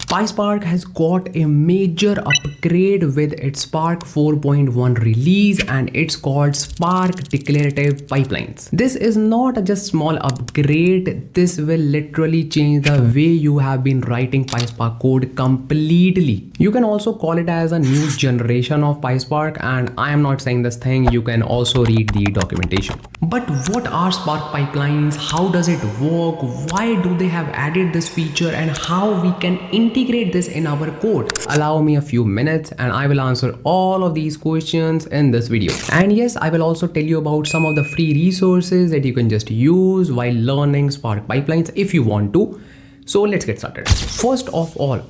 PySpark has got a major upgrade with its Spark 4.1 release, and it's called Spark Declarative Pipelines. This is not just small upgrade. This will literally change the way you have been writing PySpark code completely. You can also call it as a new generation of PySpark, and I am not saying this thing. You can also read the documentation. But what are Spark pipelines? How does it work? Why do they have added this feature, and how we can integrate this in our code? Allow me a few minutes and I will answer all of these questions in this video. And yes, I will also tell you about some of the free resources that you can just use while learning Spark pipelines if you want to. So let's get started. First of all,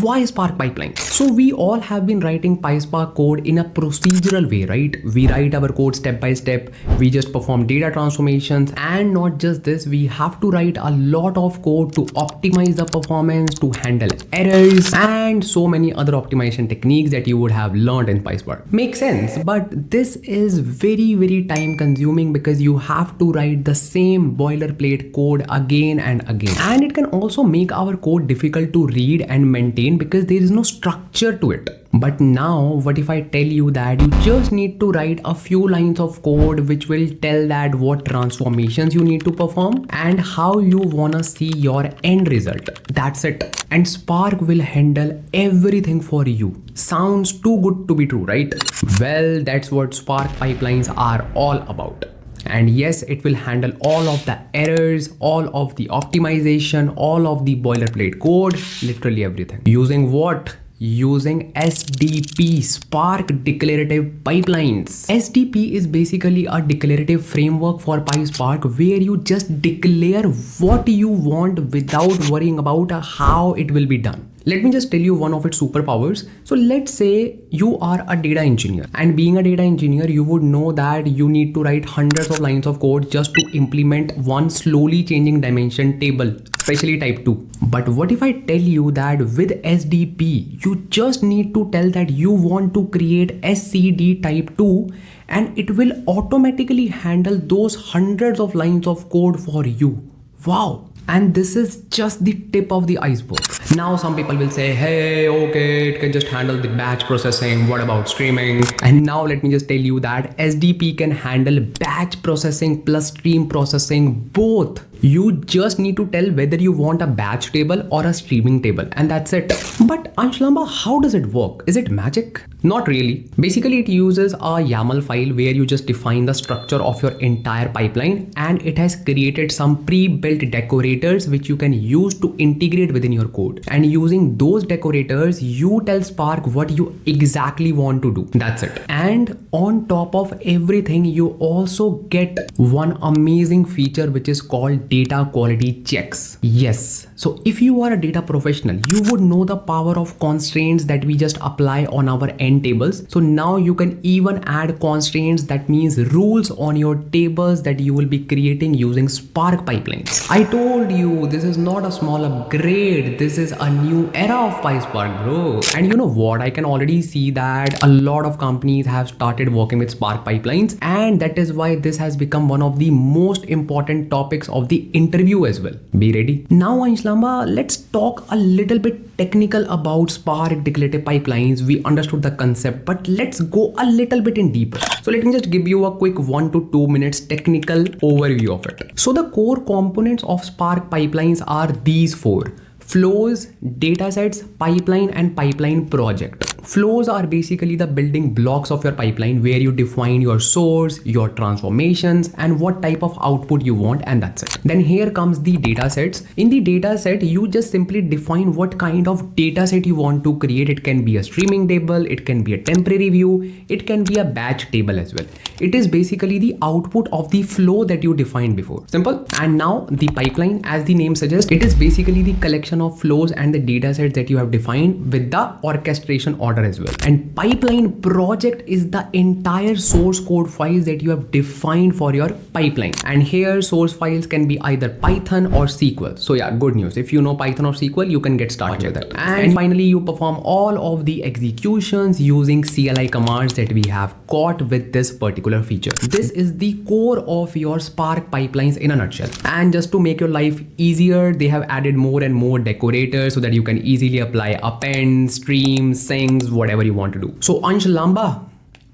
why Spark pipelines? So we all have been writing PySpark code in a procedural way, right? We write our code step by step. We just perform data transformations, and not just this, we have to write a lot of code to optimize the performance, to handle errors, and so many other optimization techniques that you would have learned in PySpark. Makes sense, but this is very time consuming because you have to write the same boilerplate code again and again. And it can also make our code difficult to read and maintain because there is no structure to it. But now, what if I tell you that you just need to write a few lines of code which will tell that what transformations you need to perform and how you wanna see your end result. That's it. And Spark will handle everything for you. Sounds too good to be true, right? Well, that's what Spark pipelines are all about. And yes, it will handle all of the errors, all of the optimization, all of the boilerplate code, literally everything. Using what? Using SDP, Spark Declarative Pipelines. SDP is basically a declarative framework for PySpark where you just declare what you want without worrying about how it will be done. Let me just tell you one of its superpowers. So let's say you are a data engineer, and being a data engineer, you would know that you need to write hundreds of lines of code just to implement one slowly changing dimension table, especially type 2. But what if I tell you that with SDP, you just need to tell that you want to create SCD type 2, and it will automatically handle those hundreds of lines of code for you. Wow. And this is just the tip of the iceberg. Now some people will say, hey, okay, it can just handle the batch processing. What about streaming? And now let me just tell you that SDP can handle batch processing plus stream processing both. You just need to tell whether you want a batch table or a streaming table, and that's it. But Ansh, Lamba, how does it work? Is it magic? Not really. Basically, it uses a YAML file where you just define the structure of your entire pipeline, and it has created some pre-built decorators which you can use to integrate within your code. And using those decorators, you tell Spark what you exactly want to do. That's it. And on top of everything, you also get one amazing feature which is called data quality checks. Yes. So if you are a data professional, you would know the power of constraints that we just apply on our end tables. So now you can even add constraints, that means rules on your tables that you will be creating using Spark pipelines. I told you, this is not a small upgrade. This is a new era of PySpark, bro. And you know what? I can already see that a lot of companies have started working with Spark pipelines, and that is why this has become one of the most important topics of the interview as well. Be ready. Now, Ansh, Lamba, let's talk a little bit technical about Spark Declarative Pipelines. We understood the concept, but let's go a little bit in deeper. So let me just give you a quick 1 to 2 minutes technical overview of it. So the core components of Spark pipelines are these 4: flows, datasets, pipeline, and pipeline project. Flows are basically the building blocks of your pipeline where you define your source, your transformations, and what type of output you want, and that's it. Then here comes the datasets. In the dataset, you just simply define what kind of dataset you want to create. It can be a streaming table, it can be a temporary view, it can be a batch table as well. It is basically the output of the flow that you defined before. Simple. And now the pipeline, as the name suggests, it is basically the collection of flows and the datasets that you have defined with the orchestration order as well. And pipeline project is the entire source code files that you have defined for your pipeline. And here source files can be either Python or SQL. So yeah, good news. If you know Python or SQL, you can get started with it. And finally, you perform all of the executions using CLI commands that we have got with this particular feature. This is the core of your Spark pipelines in a nutshell. And just to make your life easier, they have added more and more decorators so that you can easily apply append, stream, syncs, whatever you want to do. So Ansh, Lamba,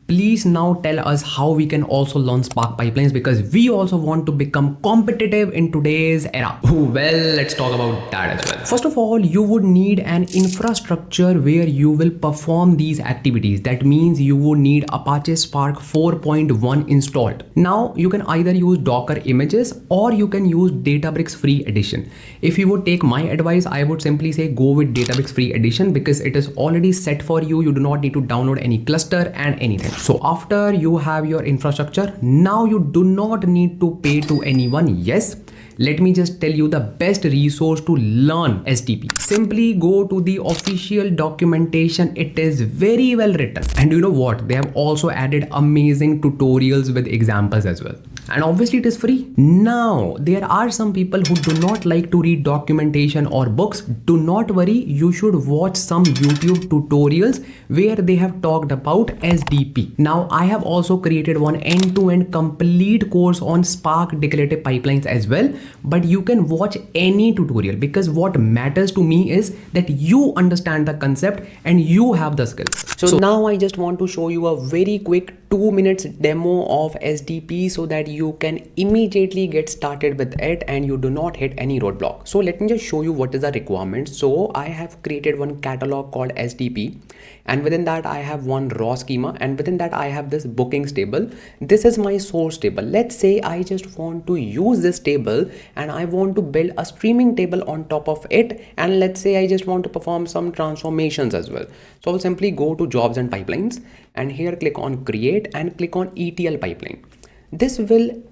please now tell us how we can also learn Spark pipelines, because we also want to become competitive in today's era. Well, let's talk about that as well. First of all, you would need an infrastructure where you will perform these activities. That means you would need Apache Spark 4.1 installed. Now you can either use Docker images or you can use Databricks free edition. If you would take my advice, I would simply say go with Databricks free edition because it is already set for you. You do not need to download any cluster and anything. So after you have your infrastructure, now you do not need to pay to anyone. Yes, let me just tell you the best resource to learn SDP. Simply go to the official documentation. It is very well written. And you know what? They have also added amazing tutorials with examples as well. And obviously it is free. Now, there are some people who do not like to read documentation or books. Do not worry, you should watch some YouTube tutorials where they have talked about SDP. Now, I have also created one end-to-end complete course on Spark Declarative Pipelines as well. But you can watch any tutorial because what matters to me is that you understand the concept and you have the skills. So now I just want to show you a very quick 2 minutes demo of SDP so that you can immediately get started with it and you do not hit any roadblock. So let me just show you what is the requirement. So I have created one catalog called SDP, and within that I have one raw schema, and within that I have this bookings table. This is my source table. Let's say I just want to use this table and I want to build a streaming table on top of it, and let's say I just want to perform some transformations as well. So I'll simply go to jobs and pipelines, and here click on create and click on ETL pipeline. This will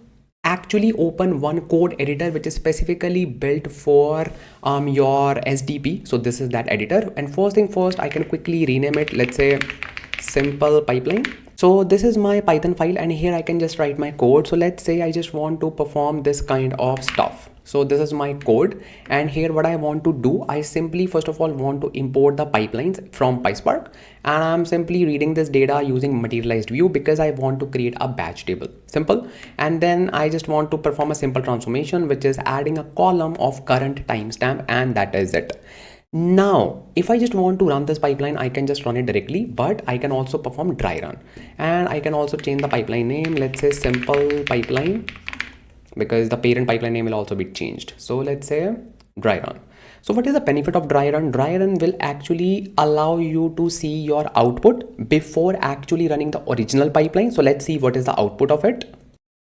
actually open one code editor which is specifically built for your SDP. So this is that editor, and first thing first, I can quickly rename it. Let's say simple pipeline. So this is my Python file, and here I can just write my code. So let's say I just want to perform this kind of stuff. So this is my code, and here what I want to do, I simply first of all want to import the pipelines from PySpark, and I'm simply reading this data using materialized view because I want to create a batch table. Simple. And then I just want to perform a simple transformation which is adding a column of current timestamp, and that is it. Now, if I just want to run this pipeline, I can just run it directly, but I can also perform dry run, and I can also change the pipeline name. Let's say simple pipeline, because the parent pipeline name will also be changed. So let's say dry run. So what is the benefit of dry run? Dry run will actually allow you to see your output before actually running the original pipeline. So let's see what is the output of it.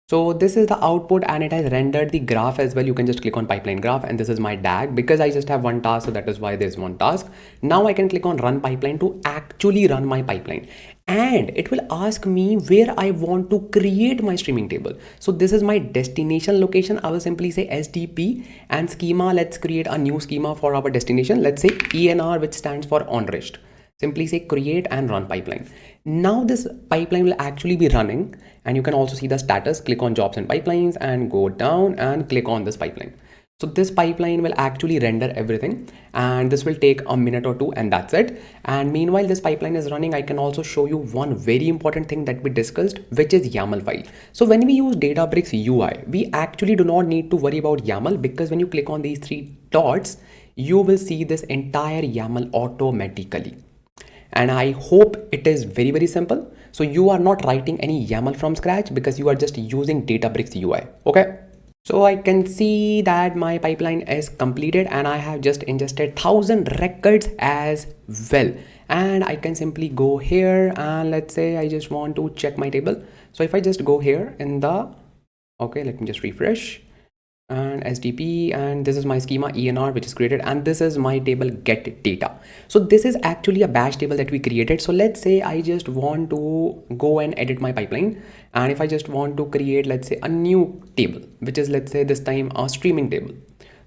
So this is the output, and it has rendered the graph as well. You can just click on pipeline graph, and this is my DAG because I just have one task. So that is why there's one task. Now I can click on run pipeline to actually run my pipeline, and it will ask me where I want to create my streaming table. So this is my destination location. I will simply say SDP and schema. Let's create a new schema for our destination. Let's say ENR, which stands for on rest. Simply say create and run pipeline. Now this pipeline will actually be running, and you can also see the status. Click on jobs and pipelines and go down and click on this pipeline. So this pipeline will actually render everything, and this will take a minute or two, and that's it. And meanwhile this pipeline is running, I can also show you one very important thing that we discussed, which is YAML file. So when we use Databricks UI, we actually do not need to worry about YAML, because when you click on these three dots, you will see this entire YAML automatically. And I hope it is very, very simple. So you are not writing any YAML from scratch because you are just using Databricks UI. Okay. So I can see that my pipeline is completed, and I have just ingested 1000 records as well. And I can simply go here, and let's say I just want to check my table. So if I just go here in the, okay, let me just refresh. And SDP, and this is my schema ENR, which is created, and this is my table get data. So this is actually a batch table that we created. So let's say I just want to go and edit my pipeline, and if I just want to create, let's say, a new table, which is, let's say, this time a streaming table.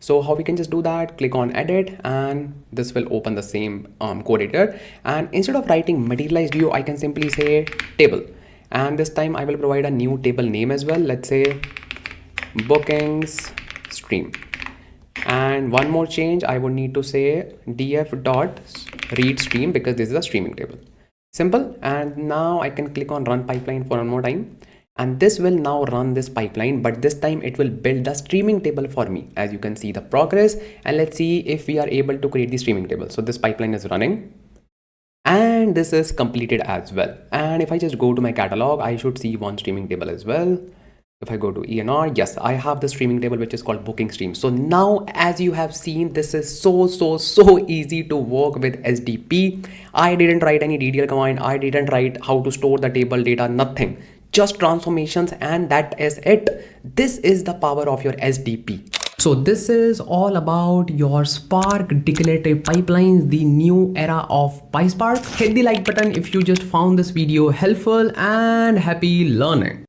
So how we can just do that, click on edit, and this will open the same code editor. And instead of writing materialized view, I can simply say table. And this time I will provide a new table name as well. Let's say bookings stream. And one more change, I would need to say df dot read stream, because this is a streaming table. Simple. And now I can click on run pipeline for one more time, and this will now run this pipeline, but this time it will build the streaming table for me. As you can see the progress, and let's see if we are able to create the streaming table. So this pipeline is running, and this is completed as well. And if I just go to my catalog, I should see one streaming table as well. If I go to ENR, yes, I have the streaming table, which is called booking stream. So now, as you have seen, this is so easy to work with SDP. I didn't write any DDL command. I didn't write how to store the table data, nothing. Just transformations, and that is it. This is the power of your SDP. So this is all about your Spark declarative pipelines, the new era of PySpark. Hit the like button if you just found this video helpful, and happy learning.